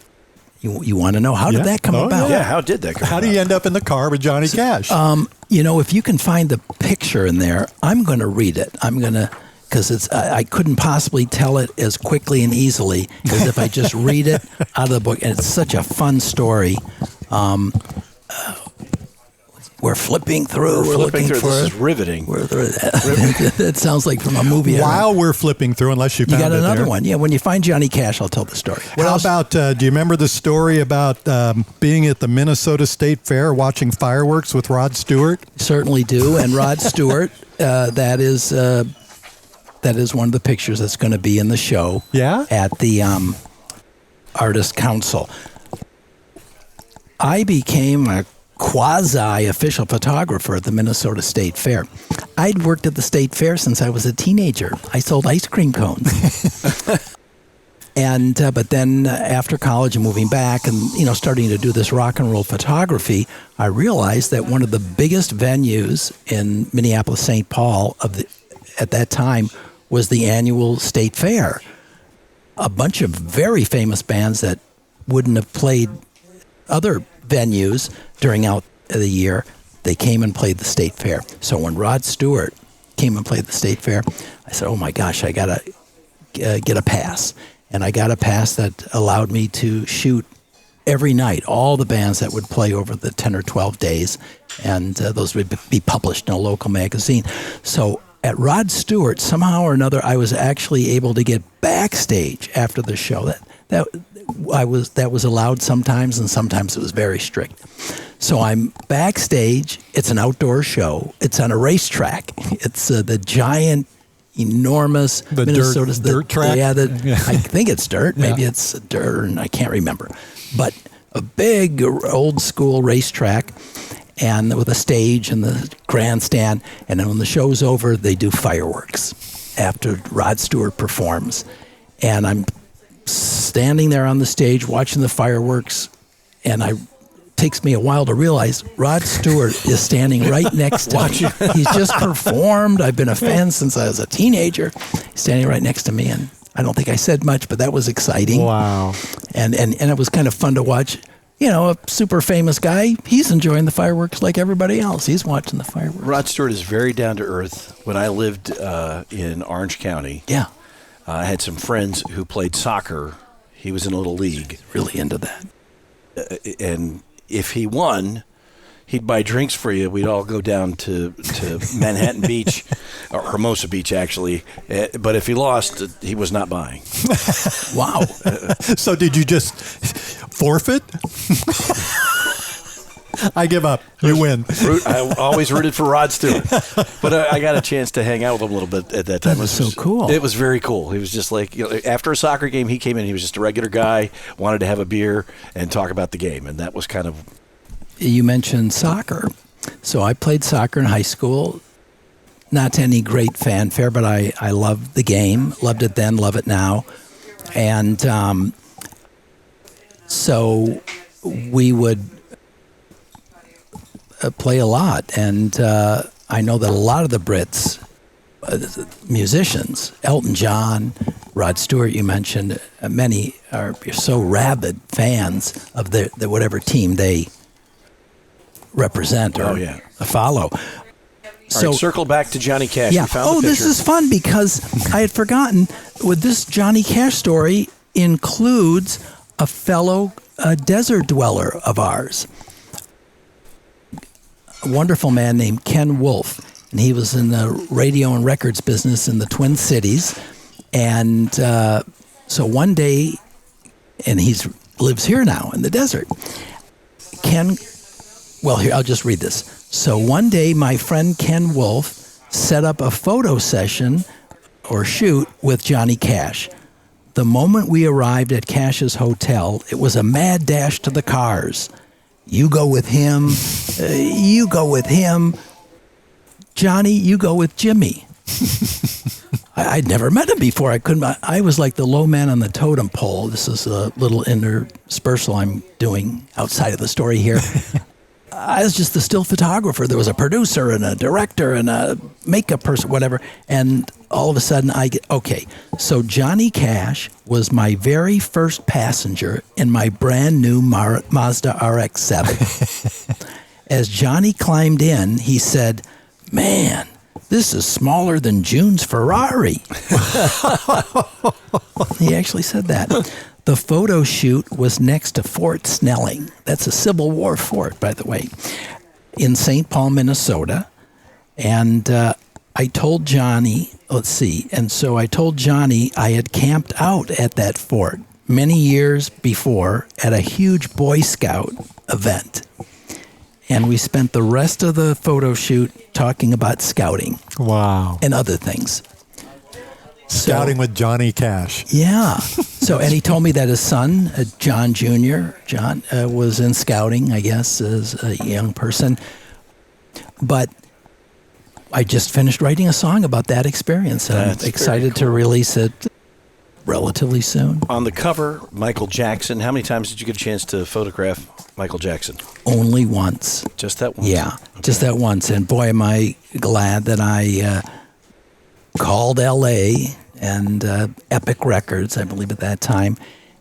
You want to know how Yeah. did that come Oh, about? Yeah, how did that come How do you end up in the car with Johnny Cash? If you can find the picture in there, I'm going to read it. Because I couldn't possibly tell it as quickly and easily as if I just read it out of the book. And it's such a fun story. We're flipping through. We're looking for This it. is riveting. That sounds like from a movie. While we're flipping through, unless you You found got it another there. one. Yeah, when you find Johnny Cash, I'll tell the story. What How else? about, do you remember the story about being at the Minnesota State Fair watching fireworks with Rod Stewart? Certainly do. And Rod Stewart, that is one of the pictures that's going to be in the show. Yeah? At the Artist Council. I became a quasi-official photographer at the Minnesota State Fair. I'd worked at the State Fair since I was a teenager. I sold ice cream cones. And but then after college and moving back and starting to do this rock and roll photography, I realized that one of the biggest venues in Minneapolis, St. Paul at that time was the annual State Fair. A bunch of very famous bands that wouldn't have played other venues during out the year, they came and played the State Fair. So when Rod Stewart came and played the State Fair, I said, oh my gosh, I got to get a pass. And I got a pass that allowed me to shoot every night, all the bands that would play over the 10 or 12 days, and those would be published in a local magazine. So at Rod Stewart, somehow or another, I was actually able to get backstage after the show. That was allowed sometimes, and sometimes it was very strict. So I'm backstage. It's an outdoor show. It's on a racetrack. It's the giant, enormous The Minnesota's dirt track? Yeah, I think it's dirt. Maybe it's dirt, and I can't remember. But a big, old school racetrack, and with a stage and the grandstand. And then when the show's over, they do fireworks after Rod Stewart performs. And I'm standing there on the stage watching the fireworks, and it takes me a while to realize Rod Stewart is standing right next to me. He's just performed. I've been a fan since I was a teenager. He's standing right next to me, and I don't think I said much, but that was exciting. Wow. And it was kind of fun to watch. You know, a super famous guy, he's enjoying the fireworks like everybody else. He's watching the fireworks. Rod Stewart is very down to earth. When I lived in Orange County, Yeah, I had some friends who played soccer. He was in a little league. really into that. And if he won, he'd buy drinks for you. We'd all go down to Manhattan Beach, or Hermosa Beach, actually. But if he lost, he was not buying. Wow. So did you just forfeit? I give up. You win. I always rooted for Rod Stewart. But I got a chance to hang out with him a little bit at that time. That was so cool. It was very cool. He was just like, after a soccer game, he came in. He was just a regular guy, wanted to have a beer and talk about the game. And that was kind of... You mentioned soccer. So I played soccer in high school. Not to any great fanfare, but I loved the game. Loved it then, love it now. And so we would play a lot. And I know that a lot of the Brits, musicians, Elton John, Rod Stewart, you mentioned, many are so rabid fans of the whatever team they represent or follow. So circle back to Johnny Cash. Yeah. You found the This picture. is fun because I had forgotten. With this Johnny Cash story includes a fellow desert dweller of ours, a wonderful man named Ken Wolfe, and he was in the radio and records business in the Twin Cities, and so one day, and he lives here now in the desert. Well, here, I'll just read this. So one day, my friend Ken Wolfe set up a photo session or shoot with Johnny Cash. The moment we arrived at Cash's hotel, it was a mad dash to the cars. You go with him. You go with him. Johnny, you go with Jimmy. I'd never met him before. I was like the low man on the totem pole. This is a little interspersal I'm doing outside of the story here. I was just the still photographer. There was a producer and a director and a makeup person, whatever. And all of a sudden okay. So Johnny Cash was my very first passenger in my brand new Mazda RX-7. As Johnny climbed in, he said, "Man, this is smaller than June's Ferrari." He actually said that. The photo shoot was next to Fort Snelling. That's a Civil War fort, by the way, in St. Paul, Minnesota. And I told Johnny, I told Johnny I had camped out at that fort many years before at a huge Boy Scout event. And we spent the rest of the photo shoot talking about scouting. Wow. And other things. Scouting with Johnny Cash. Yeah. So, and he told me that his son, John Jr., was in scouting, I guess, as a young person. But I just finished writing a song about that experience, and I'm excited to release it relatively soon. On the cover, Michael Jackson. How many times did you get a chance to photograph Michael Jackson? Only once. Just that once? Yeah, Okay. just that once. And boy, am I glad that I called L.A., and Epic Records, I believe at that time,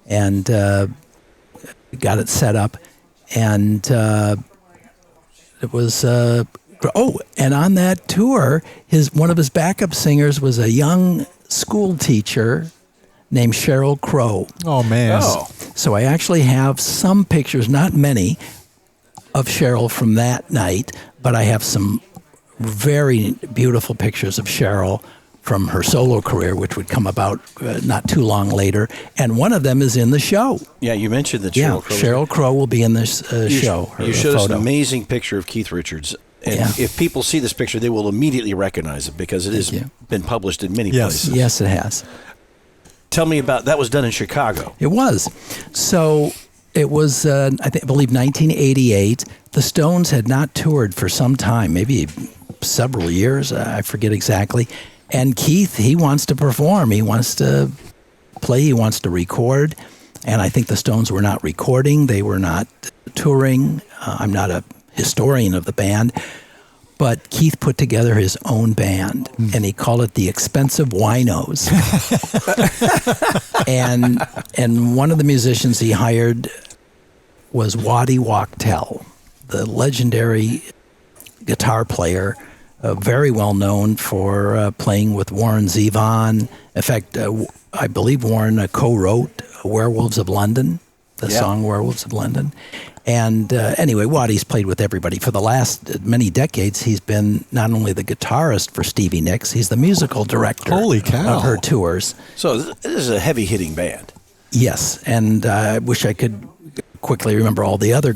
and got it set up. And it was, and on that tour, one of his backup singers was a young school teacher named Sheryl Crow. Oh, man. Oh. So I actually have some pictures, not many, of Sheryl from that night, but I have some very beautiful pictures of Sheryl from her solo career, which would come about not too long later. And one of them is in the show. Yeah, you mentioned that Sheryl Crow. Sheryl Crow will be in this show. You showed us an amazing picture of Keith Richards. And if people see this picture, they will immediately recognize it because it has been published in many places. Yes, it has. Tell me about, that was done in Chicago. It was. So it was, I believe, 1988. The Stones had not toured for some time, maybe several years. I forget exactly. And Keith, he wants to perform. He wants to play. He wants to record. And I think the Stones were not recording. They were not touring. I'm not a historian of the band. But Keith put together his own band, and he called it the Expensive Winos. and one of the musicians he hired was Waddy Wachtel, the legendary guitar player, very well known for playing with Warren Zevon. In fact, I believe Warren co-wrote Werewolves of London, the song Werewolves of London. And anyway, Waddy's played with everybody. For the last many decades, he's been not only the guitarist for Stevie Nicks, he's the musical director Holy cow. of her tours. So this is a heavy-hitting band. Yes, and I wish I could quickly remember all the other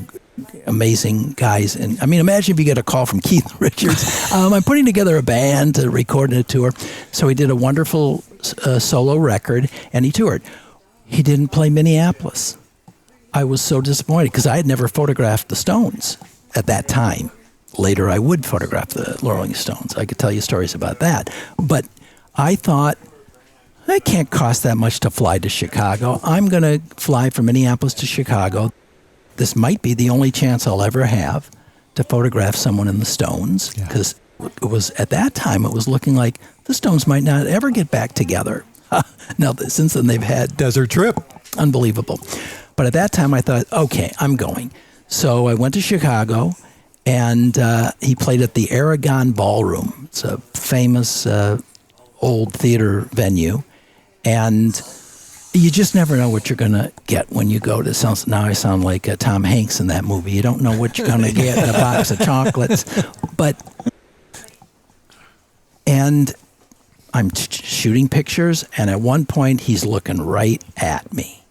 amazing guys. And I mean, imagine if you get a call from Keith Richards. I'm putting together a band to record a tour. So he did a wonderful solo record, and he toured. He didn't play Minneapolis. I was so disappointed because I had never photographed the Stones at that time. Later, I would photograph the Rolling Stones. I could tell you stories about that. But I thought, it can't cost that much to fly to Chicago. I'm going to fly from Minneapolis to Chicago. This might be the only chance I'll ever have to photograph someone in the Stones, because it was, at that time, it was looking like the Stones might not ever get back together. Now, since then, they've had Desert trip. unbelievable. But at that time, I thought, okay, I'm going. So I went to Chicago, and he played at the Aragon Ballroom. It's a famous old theater venue. And you just never know what you're going to get when you go to. Now I sound like Tom Hanks in that movie. You don't know what you're going to get in a box of chocolates. And I'm shooting pictures, and at one point, he's looking right at me.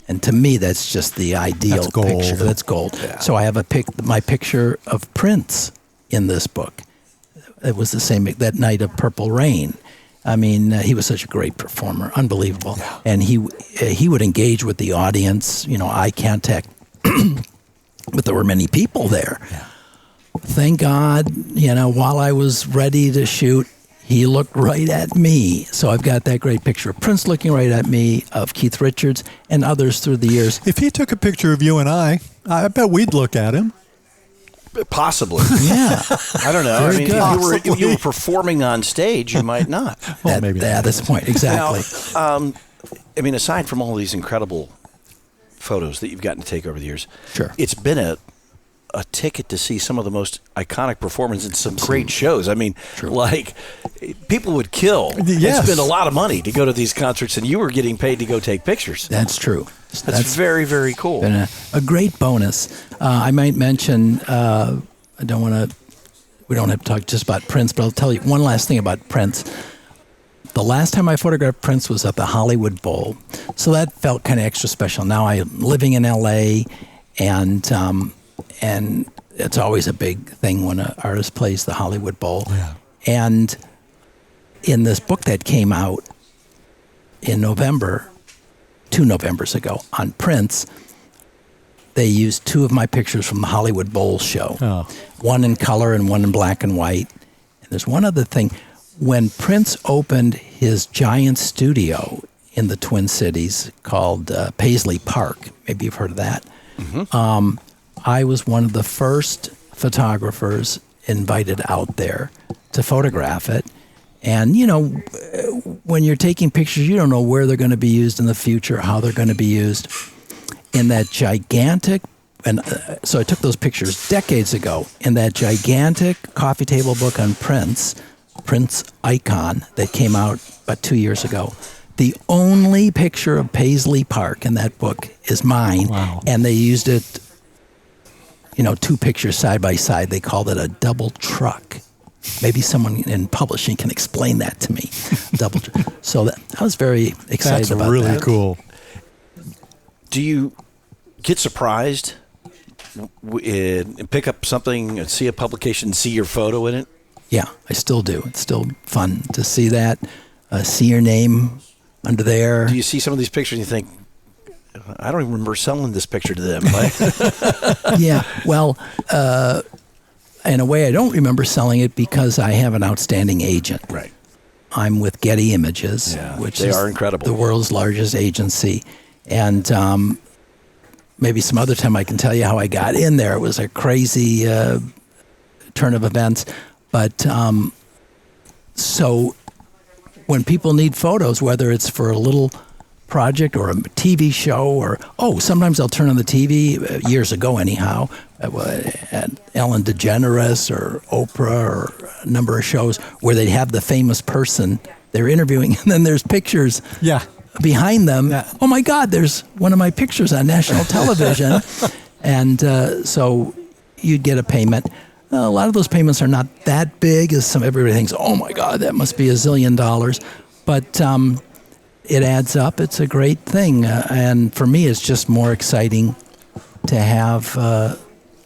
And to me, that's just the ideal picture. That's gold. Yeah. So I have my picture of Prince in this book. It was the same that night of Purple Rain. I mean, he was such a great performer, unbelievable. Yeah. And he would engage with the audience, eye contact. But there were many people there. Yeah. Thank God, while I was ready to shoot, he looked right at me. So I've got that great picture of Prince looking right at me, of Keith Richards, and others through the years. If he took a picture of you and I bet we'd look at him. Possibly. Yeah. I don't know. If you were performing on stage, you might not. Well, maybe that's the point. Exactly. Now, aside from all these incredible photos that you've gotten to take over the years, sure, it's been a ticket to see some of the most iconic performances in some great shows. I mean, like, people would kill and spend a lot of money to go to these concerts, and you were getting paid to go take pictures. That's true. That's very, very cool. Been a great bonus. I might mention, we don't have to talk just about Prince, but I'll tell you one last thing about Prince. The last time I photographed Prince was at the Hollywood Bowl, so that felt kind of extra special. Now I'm living in L.A., and it's always a big thing when an artist plays the Hollywood Bowl. Yeah. And in this book that came out in November, 2 Novembers ago, on Prince, they used 2 of my pictures from the Hollywood Bowl show. Oh. One in color and one in black and white. And there's one other thing. When Prince opened his giant studio in the Twin Cities called Paisley Park, maybe you've heard of that, I was one of the first photographers invited out there to photograph it. And, when you're taking pictures, you don't know where they're going to be used in the future, how they're going to be used. In that gigantic, so I took those pictures decades ago, in that gigantic coffee table book on Prince Icon that came out about 2 years ago. The only picture of Paisley Park in that book is mine. Wow. And they used it, 2 pictures side by side. They called it a double truck. Maybe someone in publishing can explain that to me. So I was very excited about that. That's really cool. Do you get surprised and pick up something and see a publication, see your photo in it? Yeah, I still do. It's still fun to see that, see your name under there. Do you see some of these pictures and you think, I don't even remember selling this picture to them. Yeah, well, in a way, I don't remember selling it because I have an outstanding agent. Right. I'm with Getty Images, which is are incredible. The world's largest agency. And maybe some other time I can tell you how I got in there. It was a crazy turn of events. But so when people need photos, whether it's for a little project or a TV show, or sometimes I'll turn on the TV, years ago anyhow, at Ellen DeGeneres or Oprah or a number of shows where they'd have the famous person they're interviewing, and then there's pictures behind them. Yeah. Oh my God, there's one of my pictures on national television. And so you'd get a payment. A lot of those payments are not that big, as everybody thinks, oh my God, that must be $1 zillion. But it adds up. It's a great thing. And for me, it's just more exciting to have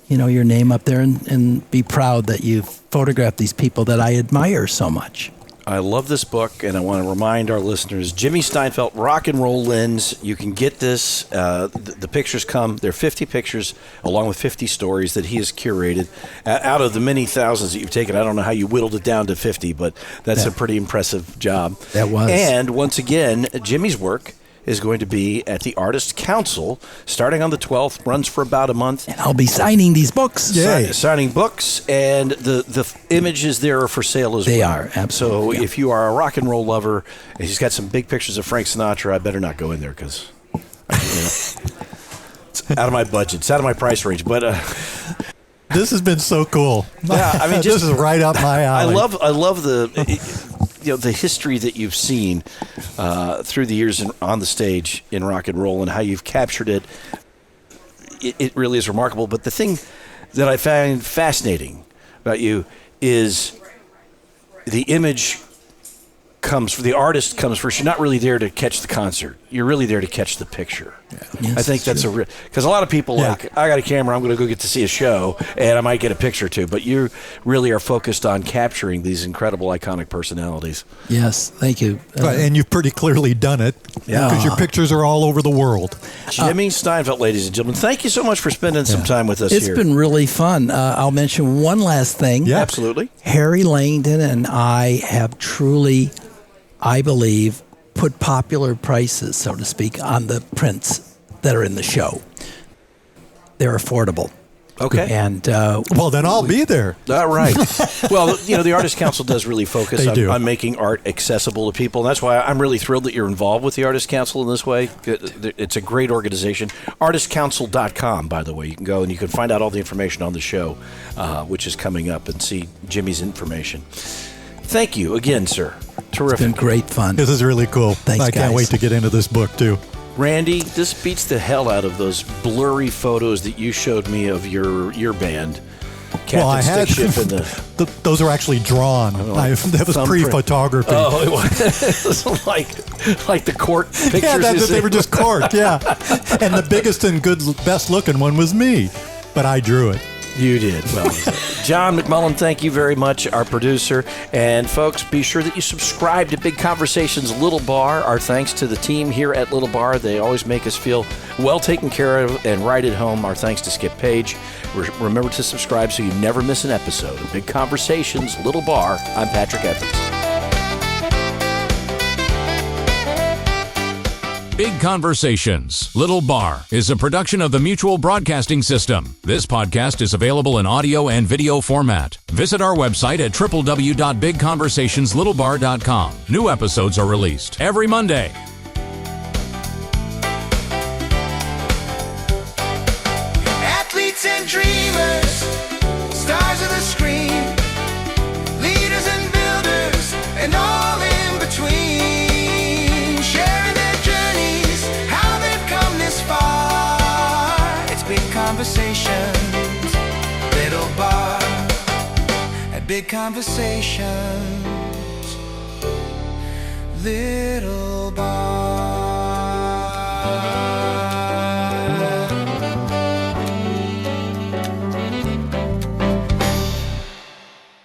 your name up there and be proud that you've photographed these people that I admire so much. I love this book, and I want to remind our listeners, Jimmy Steinfeldt, Rock and Roll Lens. You can get this. The pictures come. There are 50 pictures along with 50 stories that he has curated. Out of the many thousands that you've taken, I don't know how you whittled it down to 50, but that's a pretty impressive job. That was. And once again, Jimmy's work is going to be at the Artist Council starting on the 12th, runs for about a month. And I'll be signing these books. Signing books, and the images there are for sale as well. They are, absolutely. So if you are a rock and roll lover, and he's got some big pictures of Frank Sinatra, I better not go in there because it's out of my budget. It's out of my price range. But this has been so cool. Yeah, I mean, this is right up my alley. I love the history that you've seen through the years on the stage in rock and roll and how you've captured it. It really is remarkable. But the thing that I find fascinating about you is the image the artist comes first. You're not really there to catch the concert. You're really there to catch the picture. Yes, I think that's because a lot of people I got a camera, I'm going to go get to see a show, and I might get a picture or two. But you really are focused on capturing these incredible, iconic personalities. Yes, thank you. And you've pretty clearly done it because your pictures are all over the world. Jimmy Steinfeldt, ladies and gentlemen, thank you so much for spending some time with us It's here. been really fun. I'll mention one last thing. Yeah, absolutely. Harry Langdon and I have truly, I believe, put popular prices, so to speak, on the prints that are in the show. They're affordable. Okay. And well, then I'll be there. All right. Well, the Artist Council does really focus on making art accessible to people. And that's why I'm really thrilled that you're involved with the Artist Council in this way. It's a great organization. ArtistCouncil.com, by the way. You can go and you can find out all the information on the show, which is coming up, and see Jimmy's information. Thank you again, sir. Terrific. It's been great fun. This is really cool. Thanks, I can't guys. wait to get into this book, too. Randy, this beats the hell out of those blurry photos that you showed me of your band. Well, I had Stickship and those are actually drawn. That was pre-photography. Oh, it was like the court pictures. Yeah, they were just court. Yeah, and the biggest and best looking one was me, but I drew it. You did. Well, John McMullen, thank you very much, our producer. And folks, be sure that you subscribe to Big Conversations Little Bar. Our thanks to the team here at Little Bar. They always make us feel well taken care of and right at home. Our thanks to Skip Page. Remember to subscribe so you never miss an episode of Big Conversations Little Bar. I'm Patrick Evans. Big Conversations Little Bar is a production of the Mutual Broadcasting System. This podcast is available in audio and video format. Visit our website at www.bigconversationslittle.bar.com. New episodes are released every Monday. Athletes and dreamers, stars of the screen, leaders and builders, and all in between, sharing their journeys, how they've come this far. It's Big Conversations, Little Bar, at Big Conversations, Little